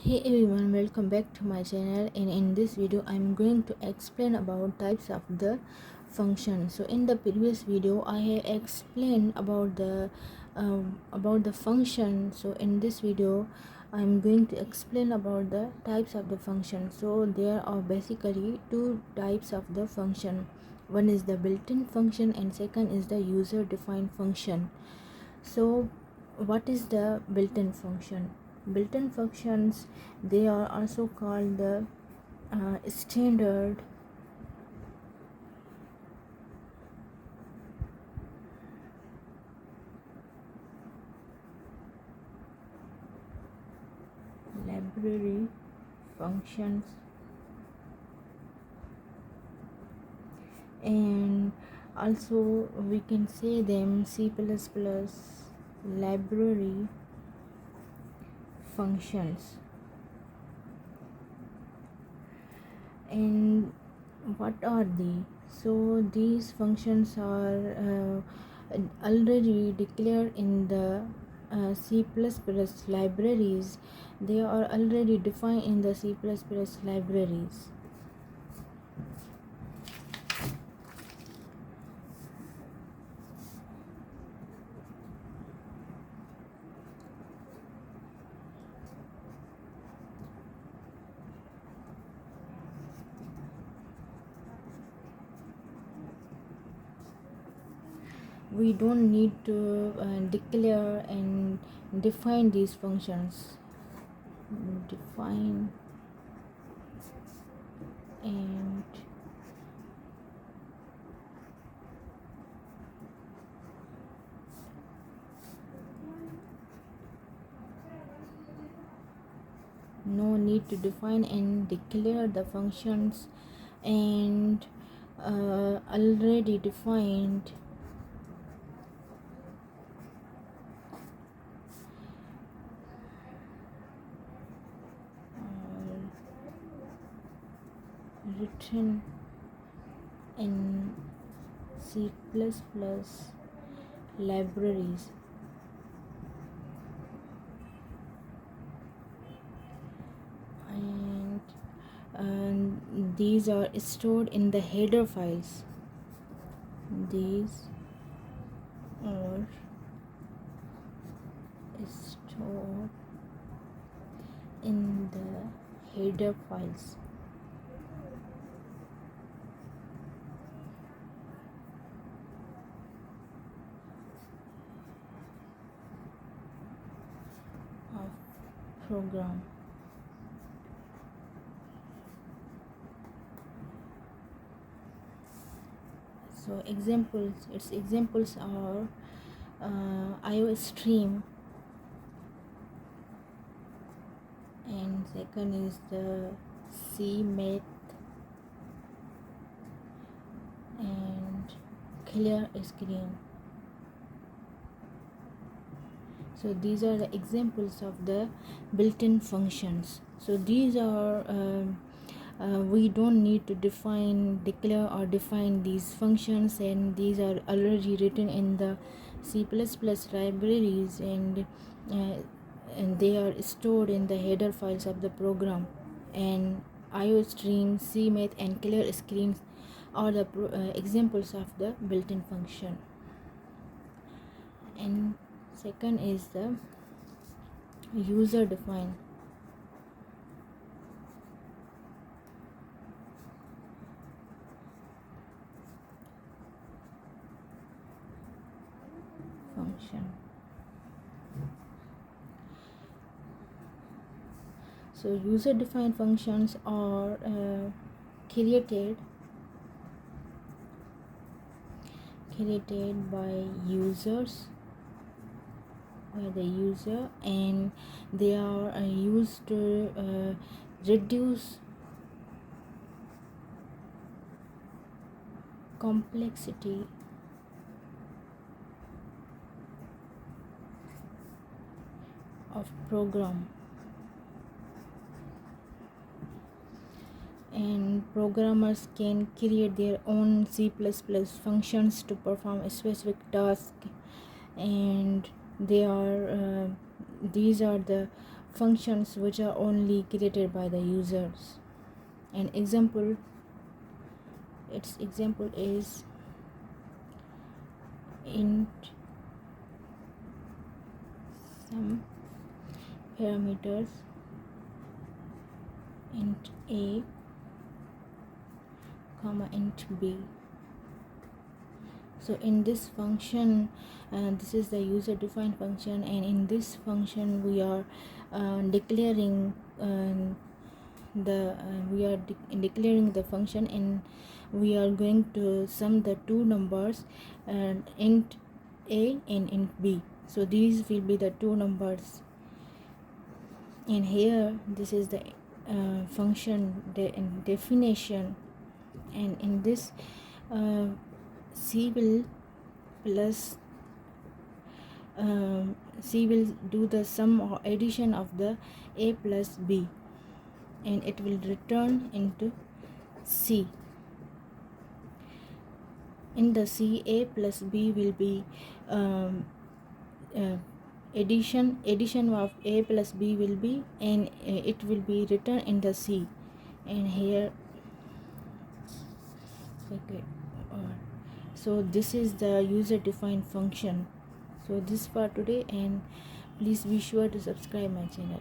Hey everyone, welcome back to my channel, and in this video I'm going to explain about types of the function. So in the previous video I have explained about the function. So in this video I'm going to explain about the types of the function. So there are basically two types of the function. One is the built-in function and second is the user defined function. So what is the built-in function? Built-in functions, they are also called the standard library functions, and also we can say them C++ library functions. And what are they? So these functions are already declared in the C++ libraries. They are already defined in the C++ libraries. We don't need to declare and define these functions. Define and no need to define and declare the functions, and already defined written in C++ libraries, and these are stored in the header files. These are stored in the header files. Of program. So its examples are IOStream, and second is the CMath and clear screen. So these are the examples of the built-in functions. So these are we don't need to declare or define these functions, and these are already written in the C++ libraries, and they are stored in the header files of the program. And IOStream, CMath and clear screens are the examples of the built-in function. And second is the user defined function. So user defined functions are created by the user, and they are used to reduce complexity of program, and programmers can create their own C++ functions to perform a specific task, and these are the functions which are only created by the users. An example, its example is int some parameters int a comma int b. So in this function, this is the user defined function, and in this function we are declaring declaring the function, and we are going to sum the two numbers, int a and int b. So these will be the two numbers, and here this is the function definition, and in this C will plus C will do the sum or addition of the a plus b, and it will return into C. In the C, a plus b will be addition of a plus b will be, and it will be written in the C. And here okay, so this is the user defined function. So this for today, and please be sure to subscribe my channel.